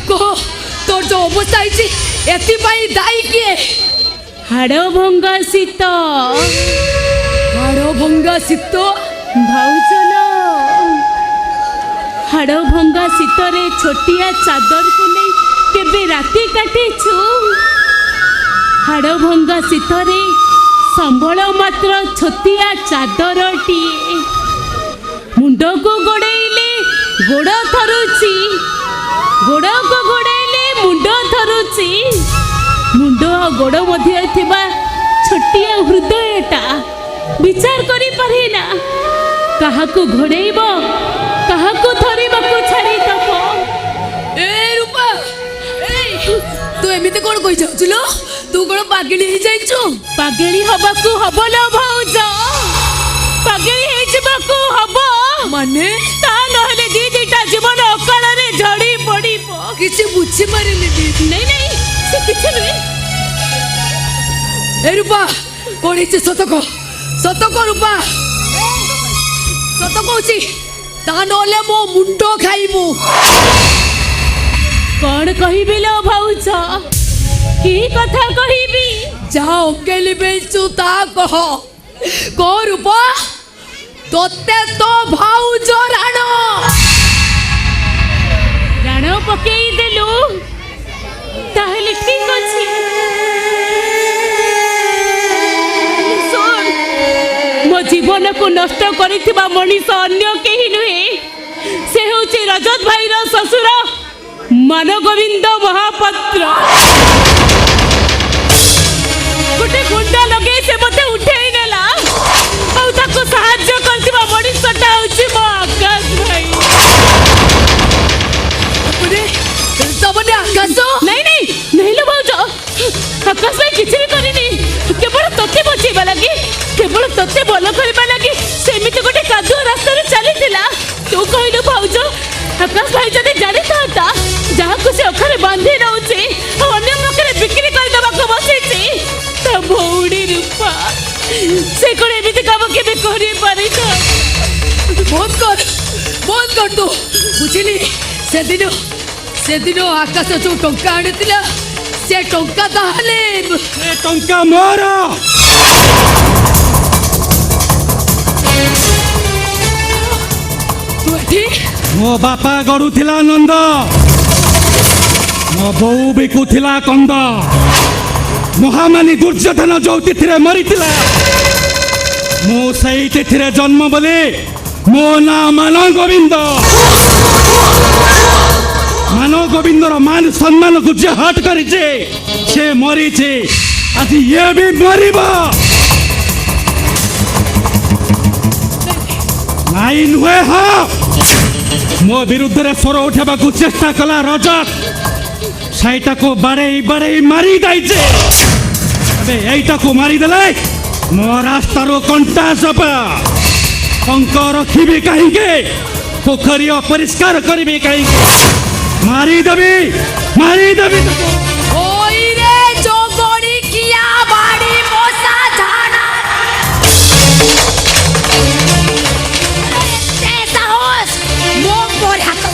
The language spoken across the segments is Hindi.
कह तोर जो अवस्था है दायी किए? हाड़ भंगा शीत। हाड़ भंगा शीत भाउजल हाड़ भंगा शीतरे छोटिया चादर को नहीं केबे राति काटिछु। हाड़ भंगा शीतरे संबल मात्र छोटिया चादरटीए। मुंड को गोड़ेले गोड़ थरुची, गोड़ को गोड़ेले मुंड थरुची। मुंड गोड़ मध्य थिबा छोटिया हृदयटा विचार करि परिना काहाकू घोड़ेइब काहाकू थरिबाकू छाड़ी दबो। ए रूपा ए तू एमिते कोन कहि जाउछलो? तू कोन पागली हे जाइछु? पागली हबाकू हबलो भाउज, पागली हे जबाकू हबो माने ता नहले दीटा जीवन अकाल रे झड़ी पड़िबो। किछि बुझि मारिनी नहीं नहीं से किछि नहीं। ए रूपा कोन हिचे सतक सतक रूपा सत कहूची ता नले मो मुंडो खाइबो। कौन कहिबे लो भाउज? की कथा कहिबी? जाओ गेली बेचू ता कह को रूपा तोते तो भाउज राण पकेई देलु ताहले ठीक अछि। मो जीवन को नष्ट करिथिबा मनीष अन्य केही नुहे, से होछि रजत भाई रो ससुर मानगोविंद महापात्र। गोटे गुंडा लगे से मते उठेई नेला और ताको सहाय्य करथिबा मनीषटा होछि मो आकाश भाई। अरे सबने आकाश नहीं नहीं नहीं लो भाउज, आकाश भाई किछि भी करिनी। केवल तोते बचेबा लागि, केवल तोते भलो करबा लागि सेमिति गोटे कादुआ रास्ता रे चलीथिला। तू कहिलु भाउज आकाश भाई जदि जानि थाता जहा को से अखरे बांधी रहउछि अन्य मकरे बिक्री कर दबा को बसेछि त भौडी रूपा से कोन एमिति काम केबे करि पारि त। बहुत कर तू बुझिली से दिन आकाश जो टंका आनिथिला से टंका ताहले ए टंका मोर। तू एठी मो बापा गड़ुथिला नंद, मो बोऊ बिकुथिला कंद, महामानी दुर्योधन जो तिथिरे मरिथिला मो सही तिथिरे जन्म बोले मो ना मान गोविंद। मान गोविंदर मान सम्मान को जे हट करिছে से मरिছে, आज ये भी मरिब नाई नुहे। हाँ मो विरुद्ध रे स्वर उठाबा को चेष्टा कला रजत, साइटा को बाड़े बाड़े मारी दाइছে। अबे एटा को मारी देले मो रास्ता रो कंटा सपा कंक रखिबे कहीं के पोखरी अपरिष्कार करिबे कहीं मारी देबी ओई रे जो गोड़ी किया बाड़ी मोसा झाड़ा ऐसा होश मो पर हाथ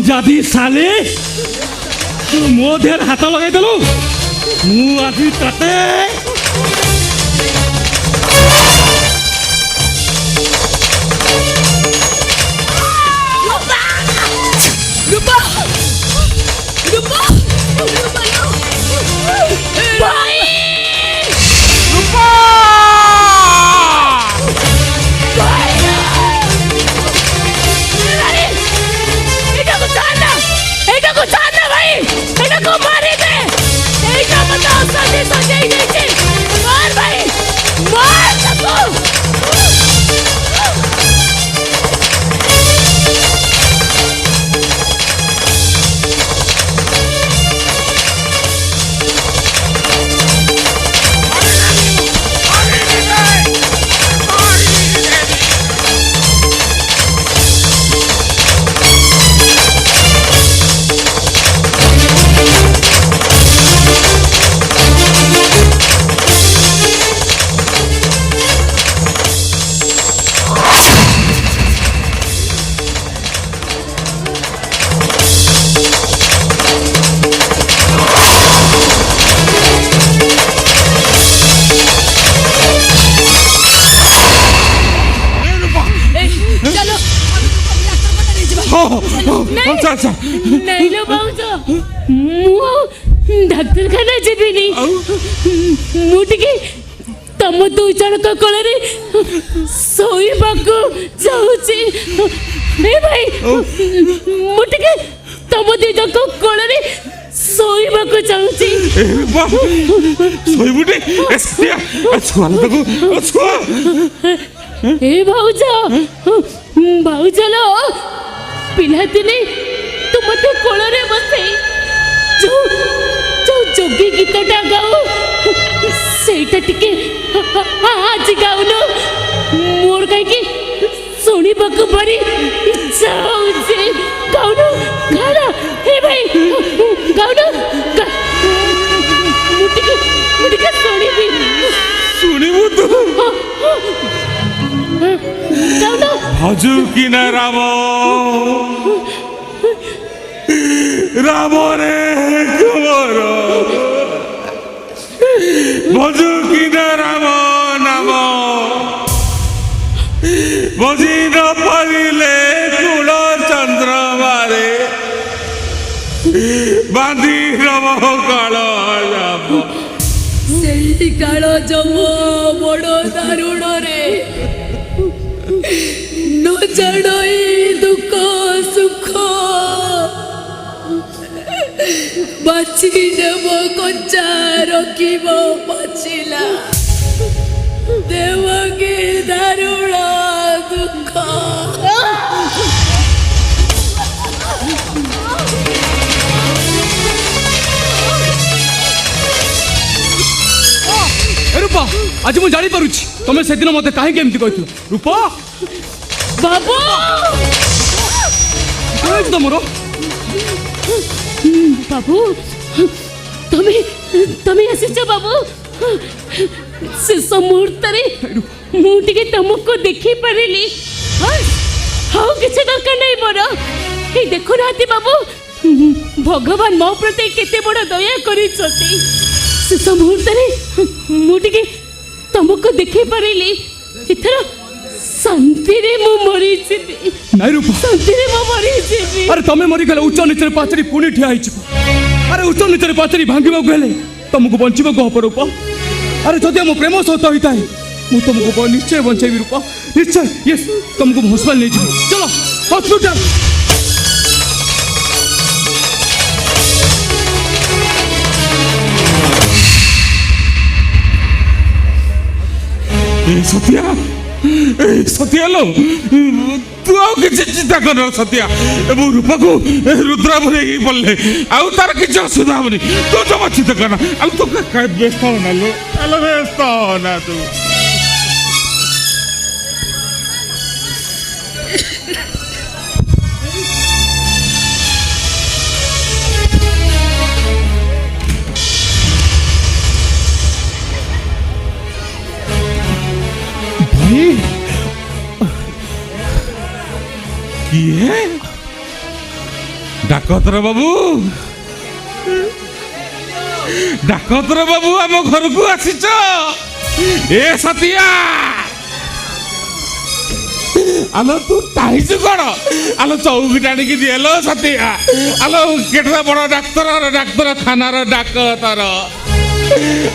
जादी साले तू मो देर हाथ लगे देलु मु आज तते रूपा रूपा भाई रूपा को मारे दे। बताओ सजे सजे ଆଚ୍ଛା ଆଚ୍ଛା ନାଇଁ ଲୋ ଭାଉଜ ମୁଁ ଡାକ୍ତରଖାନା ଯିବିନି ମୁଁ ଟିକେ ତମ ଦୁଇ ଜଣଙ୍କ କୋଳରେ ଶୋଇବାକୁ ଚାହୁଁଛି ଏ ଭାଇ ମୁଁ ଟିକେ ତମ ଦୁଇ ଜଣଙ୍କ କୋଳରେ ଶୋଇବାକୁ ଚାହୁଁଛି ଶୋଇବୁଟି ଛୁଆ ଏ ଭାଉଜ ଭାଉଜ ଲୋ ପିଲାଦିନେ ତୁ ମତେ କୋଳରେ ବସେଇ ଯୋଉ ଯୋଗୀ ଗୀତଟା ଗାଉ ସେଇଟା ଟିକେ ଆଜି ଗାଉନ ମୋର କାହିଁକି ଶୁଣିବାକୁ ଭାରି ଇଚ୍ଛା ହଉଛି ଗାଉନ ଗାଉନ ହେ ଭାଇ ଗାଉନ ମୁଁ ଟିକେ ଶୁଣିବି ଶୁଣିବୁ ତୁ ଗାଉନ ହଜୁ କିନା ରାମ ରାମ ରେ ଖବର ଭଜୁ କିନା ରାମ ନାମ ଭଜି ନ ପାରିଲେ କୁଳ ଚନ୍ଦ୍ରମାରେ ବାନ୍ଧି ରବ କାଳ ରାମ ସେଇ କାଳ ଜମ ବଡ଼ ଦାରୁଣରେ ନ ଜାଣଇ ଦୁଃଖ ସୁଖ ବାଛି ନେବ କଞ୍ଚା ରଖିବ ପାଚିଲା ଦେବକି ଦାରୁଣ ଦୁଃଖ ରୂପା ଆଜି ମୁଁ ଜାଣିପାରୁଛି ତମେ ସେଦିନ ମତେ କାହିଁକି ଏମିତି କହିଥିଲ ରୂପା ବାବୁ ତମର ବାବୁ ତମେ ଆସିଛ ବାବୁ ଶେଷ ମୁହୂର୍ତ୍ତରେ ମୁଁ ଟିକେ ତମକୁ ଦେଖିପାରିଲି ଆଉ କିଛି ଦରକାର ନାହିଁ ମୋର ଏଇ ଦେଖୁନାହାନ୍ତି ବାବୁ ଭଗବାନ ମୋ ପ୍ରତି କେତେ ବଡ଼ ଦୟା କରିଛନ୍ତି ଶେଷ ମୁହୂର୍ତ୍ତରେ ମୁଁ ଟିକେ ତମକୁ ଦେଖିପାରିଲି ଏଥର ଶାନ୍ତିରେ ମୁଁ ମରିଯିବି ନାଇଁ ରୂପା ଶାନ୍ତିରେ ମୁଁ ମରିଯିବି ଆରେ ତମେ ମରିଗଲେ ଉଚ୍ଚ ନିଚରେ ପାଚେରୀ ପୁଣି ଠିଆ ହେଇଯିବ ଆରେ ଉଚ୍ଚ ନିଚରେ ପାଚେରୀ ଭାଙ୍ଗିବାକୁ ହେଲେ ତମକୁ ବଞ୍ଚିବାକୁ ହବ ରୂପା ଆରେ ଯଦି ଆମ ପ୍ରେମ ସହିତ ହେଇଥାଏ ମୁଁ ତମକୁ ନିଶ୍ଚୟ ବଞ୍ଚାଇବି ରୂପା ନିଶ୍ଚୟ ୟେସ୍ ତମକୁ ହସ୍ପିଟାଲ ନେଇଯିବି ଚଲ ହସ୍ପିଟାଲ ସତ୍ୟା ସତ୍ୟା লো ତୁ ଆଉ କିଛି ଚିନ୍ତା କର ସତ୍ୟା ମୁଁ ରୂପାକୁ ରୁଦ୍ରାଭରେ ହେଇ ପଡ଼ିଲେ ଆଉ ତାର କିଛି ଅସୁବିଧା ହବନି ତୁ ଜମା ଚିନ୍ତା କର ଆଉ ତୁ ବ୍ୟସ୍ତ ହନା লো ଆଲୋ ବ୍ୟସ୍ତ ହନା ତୁ କିଏ ଡାକତର ବାବୁ ଆମ ଘରକୁ ଆସିଛ ଏ ସତିଆ ଆଲୋ ତୁ ଟାଇଛୁ କଣ ଆଲୋ ଚୌକି ଟାଣିକି ଦିଏଲୋ ସତିଆ ଆଲୋ କେତେ ବଡ ଡାକ୍ତରଖାନାର ଡାକ୍ତର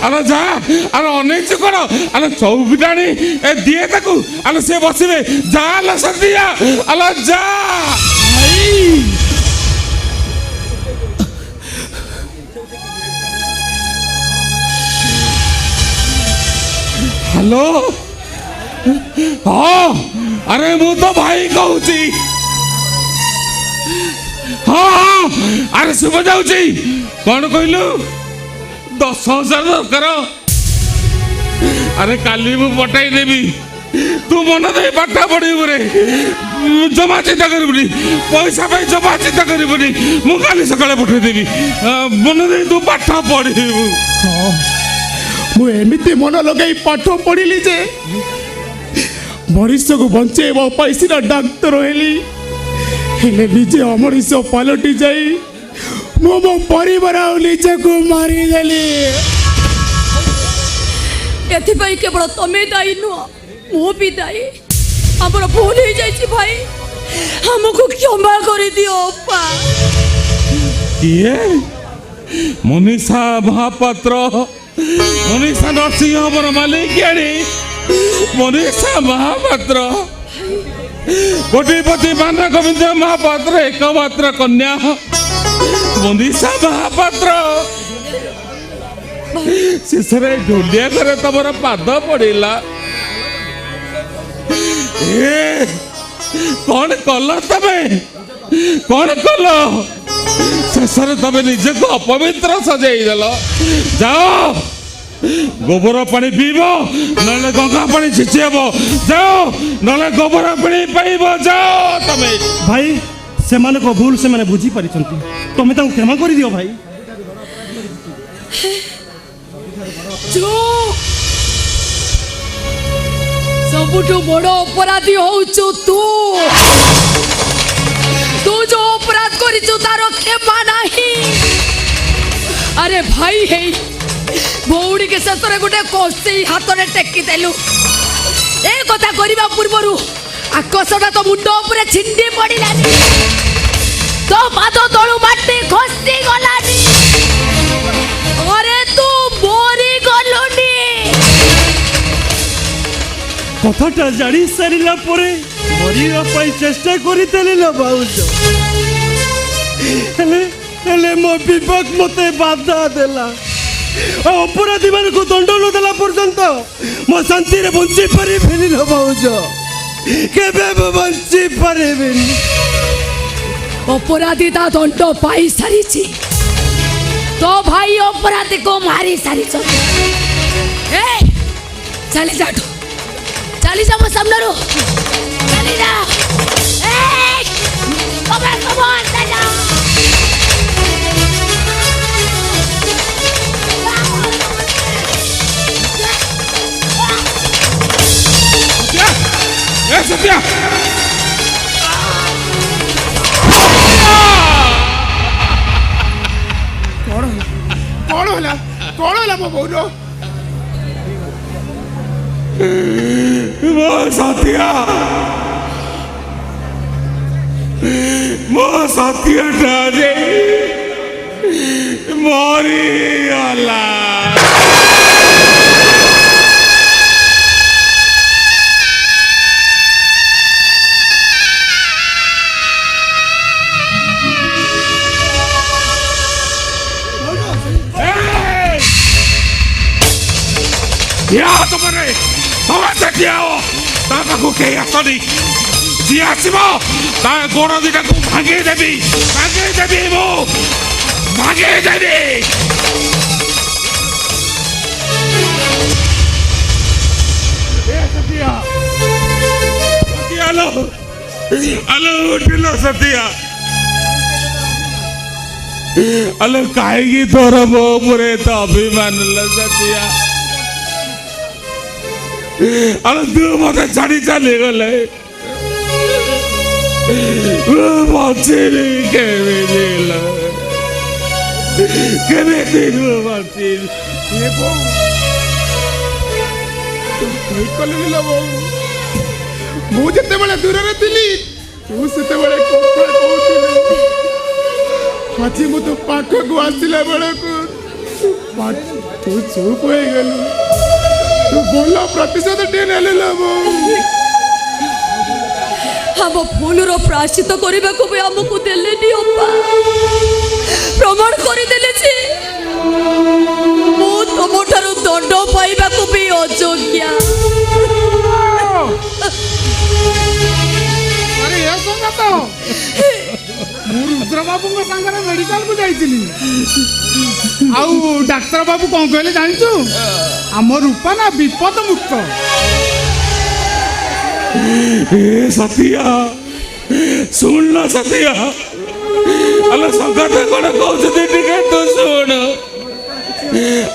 ଆଲୋ ଯା ଆଲୋ ଅନେଇଛୁ କଣ ଆଲୋ ଚୌକି ଟାଣି ଦିଏ ତାକୁ ଆଲୋ ସେ ବସିବେ ଯା ଆଲୋ ସତିଆ ଆଲୋ ଯା ହ୍ୟାଲୋ ହଁ ଆରେ ମୁଁ ତ ଭାଇ କହୁଛି ହଁ ଆରେ ଶୁଭ ଯାଉଛି କଣ କହିଲୁ 10,000 ଦରକାର ଆରେ କାଲି ମୁଁ ପଠାଇ ଦେବି ତୁ ମନ ଦେଇ ପାଠ ପଢିବୁ ରେ ଜମା ଚିନ୍ତା କରିବୁନି ପଇସା ପାଇଁ ଜମା ଚିନ୍ତା କରିବୁନି ମୁଁ କାଲି ସକାଳେ ପଠାଇ ଦେବି ମନ ଦେଇ ତୁ ପାଠ ପଢିବୁ ମୁଁ ଏମିତି ମନ ଲଗାଇ ପାଠ ପଢିଲି ଯେ ମଣିଷକୁ ବଞ୍ଚେଇବା ପାଇଁ ସିନା ଡାକ୍ତର ହେଲି ହେଲେ ନିଜେ ଅମଣିଷ ପାଲଟି ଯାଇ ମୁଁ ମୋ ପରିବାର ଆଉ ନିଜକୁ ମାରିଦେଲି ଏଥିପାଇଁ କେବଳ ତମେ ଦାୟୀ ନୁହଁ ମୁଁ ବି ଦାୟୀ ଆମର ଭୁଲ ହେଇଯାଇଛି ଭାଇ हमको क्षमा कर दियो अप्पा। किए मनीषा महापात्र मनीषा नरसिंह मालिकियाणी मनीषा महापात्र कोटिपति मान गोविंद महापात्र एकमात्र कन्या मनीषा महापात्र शेष ढोलिया घर तुम पाद पड़ा कौन कल तमे कौन कल शेष तुम निजक अपवित्र सजेदेल जाओ गोबर पानी पीब ना गंगा पानी छिचेब जाओ ना गोबर पानी पाइब जाओ तमे भाई से माने को भूल से माने बुझी पारि तुम क्षमा कर दियो भाई। सबुठु बड़ अपराधी होउछु तू जो अपराध करिछु तार क्षमा नाही। अरे भाई हे भौणी के सतरे गोटे कोसी हाथ में टेकी देलु ए कथा करबा पूर्वरु आकाशटा तो मुंड ऊपर छिंडी पड़िलानी तो पाद तळु माटी खसी गलानी अरे तू बोरी गलुनी कथाटा जानी सारिला परे मरिया पाई चेष्टा करितेले ना बाउज हेले मो विवेक मते बाधा देला अपराधी मान को दंड न देला पर्यंत मो शांति रे बंची परिबेनी ना बाउज केबे बंची परिबेनी। अपराधी ता दंड पाई सारिछि तो भाई अपराधी को मारी सारिछ ए चली जा मो सामने रो चली जा ए कमन चला ए सत्या कौन होला मो बौरो मो सत्या जे मरी गला तुमने ताको के आसनी जी आसब ता गोड़ दुटा को भांगे देवी मो भांगे देवी सतिया अलो उठलो सतिया अलो काहेगी तोर मो पुरे तो अभिमान ल सतिया अरे तू मत छाड़ी चली गले मुझे दूर थी तू से आज मु तो पाखक आसला बेल तू चुप हो गलु तू बोला प्रतिशत हम भूल प्राश्चित करने को भी आमको देलेनी अप्पा प्रमाण करदेले तुम ठार दंड पाइबा को भी अयोग्य। अरे ये संगा तो रुद्र बाबू सांगे मेडिकल को जाइली डाक्तर बाबू कौन कहले जानचु आम रूपा ना विपद मुक्त। सतिया सुन ना सतिया अल संकट कौन कहते टिके तू सुन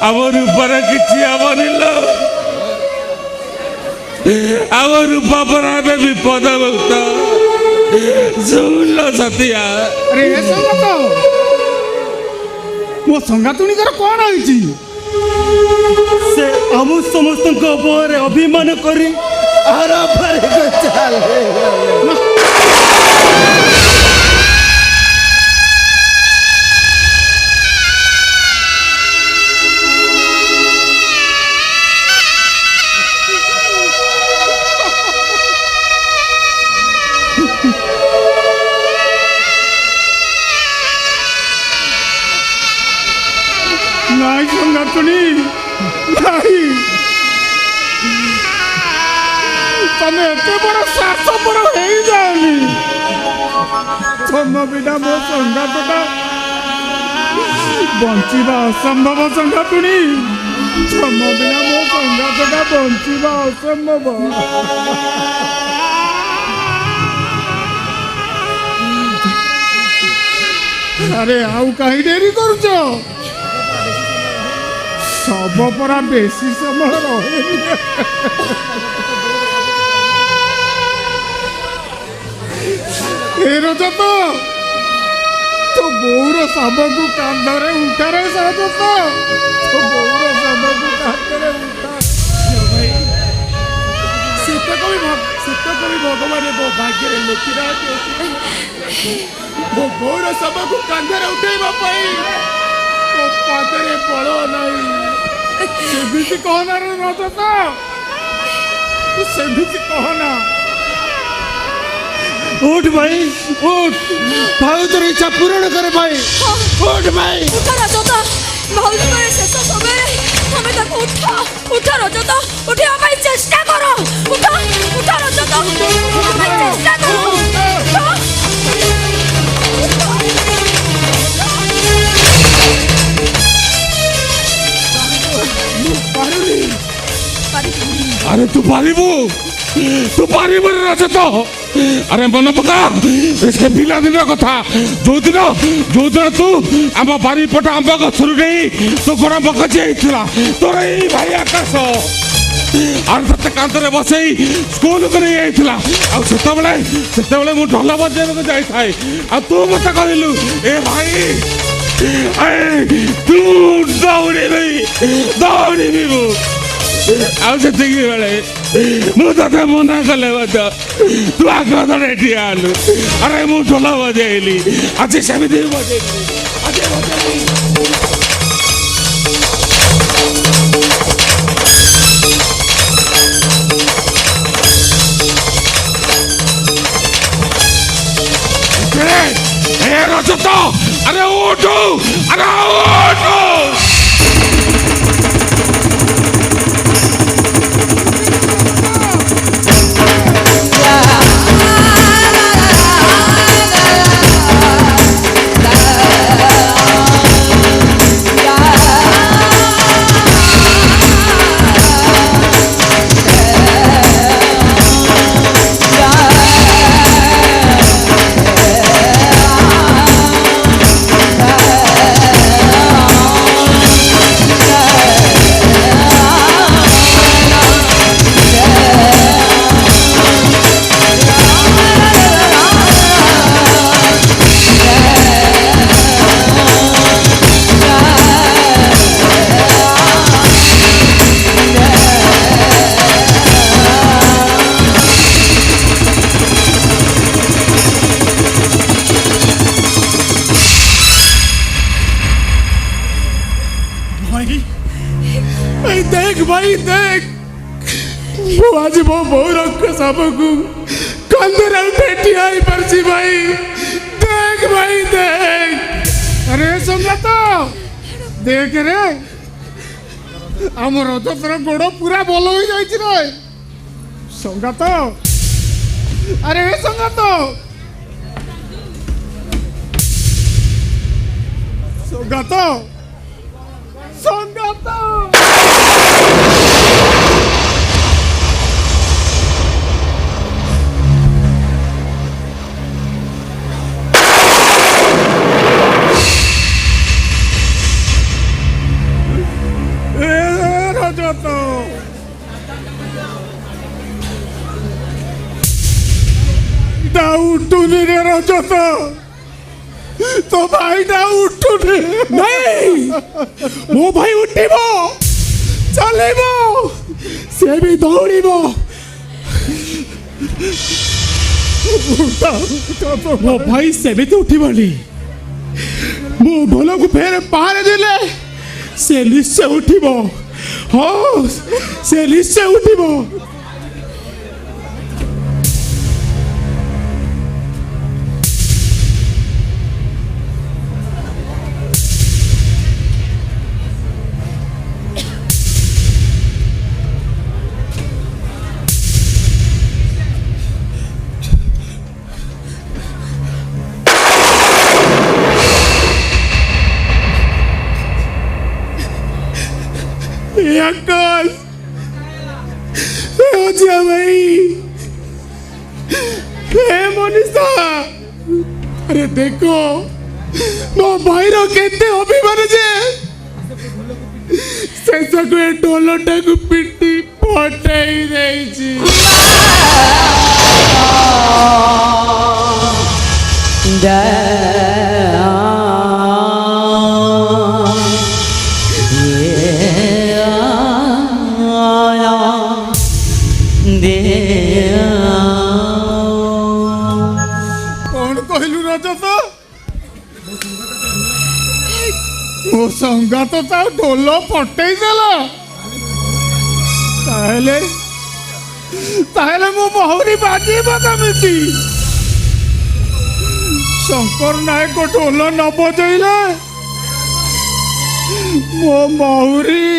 आम रूपार किसी आमनिल आम रूपा पर विपद मुक्त सुन सतिया। अरे ये संगत मो संगातुणीकर कौन होइछि से हम समस्त ऊपर अभिमान करी आराम ନାଇଁ ସଙ୍ଗାତୁଣୀ ନାଇଁ ତମେ ଏତେ ବଡ଼ ସ୍ୱାର୍ଥପର ହେଇଯାଅନି ତମ ବିନା ମୋ ସଙ୍ଗାତଟା ବଞ୍ଚିବା ଅସମ୍ଭବ ସଙ୍ଗାତୁଣୀ ତମ ବିନା ମୋ ସଙ୍ଗାତଟା ବଞ୍ଚିବା ଅସମ୍ଭବ ଆରେ ଆଉ କାହିଁ ଡେରି କରୁଛ ଶବ ପରା ବେଶୀ ସମୟ ରହେନି ଏ ରଜତ ତୋ ବୋଉର ଶବକୁ କାନ୍ଧରେ ଉଠାରେ ରଜତ ତୋ ବୋଉର ଶବକୁ କାନ୍ଧରେ ଉଠା ସେତକ ବି ଭଗବାନ ମୋ ଭାଗ୍ୟରେ ଲେଖିନାହାନ୍ତି ମୋ ବୋଉର ଶବକୁ କାନ୍ଧରେ ଉଠେଇବା ପାଇଁ ମୋ ପାଦରେ ବଳ ନାହିଁ ସେମିତି କହନା ରେ ରଜତ ସେମିତି କହନା उठ भाई उठ भाउजर इच्छा पूर्ण करे भाई उठ भाई उठा रजत भाउजଙ୍କର ଶେଷ ସମୟରେ ତମେ ତାକୁ ଉଠା ରଜତ ଉଠିବା ପାଇଁ ଚେଷ୍ଟା କର ଉଠା ରଜତ ଉଠିବା ପାଇଁ ଚେଷ୍ଟା କର अरे तू पारिबु रजत अरे मन पका से पिला दिन कथा जो दिन तू आम बारीपट आंब गछरु नहीं तो गोड़ बकची होता तोर यही भाई आकाश और तते कांतरे बसई स्कूल को नहीं आइथिला आ सेतेबेले मु ढोल बजाइबा को जाई थाए आ तू मते कहलु ए भाई तू दौड़ी मु ଆଉ ସେତିକି ବେଳେ ମୁଁ ତତେ ମନା କଲେ ମଧ୍ୟ ତୁ ଆଗ ଧରେ ଠିଆ ହେଲୁ ଆରେ ମୁଁ ଢୋଲ ବଜେଇଲି ଆଜି ସେମିତି ବଜେଇଲି ଆଜି ବଜେଇଲି ରଜତ ଆରେ ଉଠୁ ଆରେ ଉଠୁ भाई देख वो आज वो बोर सबको कंधरे उठे ठियाई परसी भाई देख अरे सुनला तो देख रे आम रजतर गोड़ पूरा बल हो जाइछि रे संगात अरे संगात उठुनी रे रजत तो भाई ना उठुनी नहीं मो भाई उठिबो चलेबो से भी दौड़िबो मो भाई सेमिति उठिबोनी मो भलो को फेर पार दिले से निश्चय उठिबो हो से निश्चय उठिबो आकाश अजिया भाई हे मनीषा अरे देखो मो भाईर केते अभिमान जे शेषक ए ढोलटा को पिटी फटाई देछि कौन कहलु रजत मो संगात ता ढोल फटाई देला ताहले मो बहुरी बाजीब केमिति शंकर नायक ढोल न बजैले मो बहुरी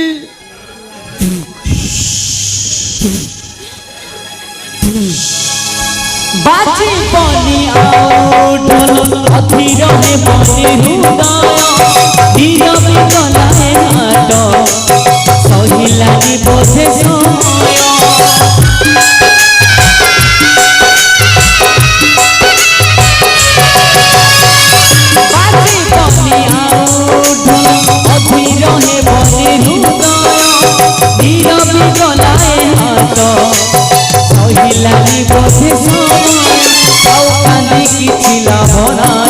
बाजी बनी आओ ढोल अधीर है बनी हृदय धीर भी गला है हाथ सहिलानी बोधे समय बाजी बनी आओ ढोल अधीर है बनी हृदय धीर भी गला है हाथ सहिलानी बोधे समय कांदी किछि लाभ ना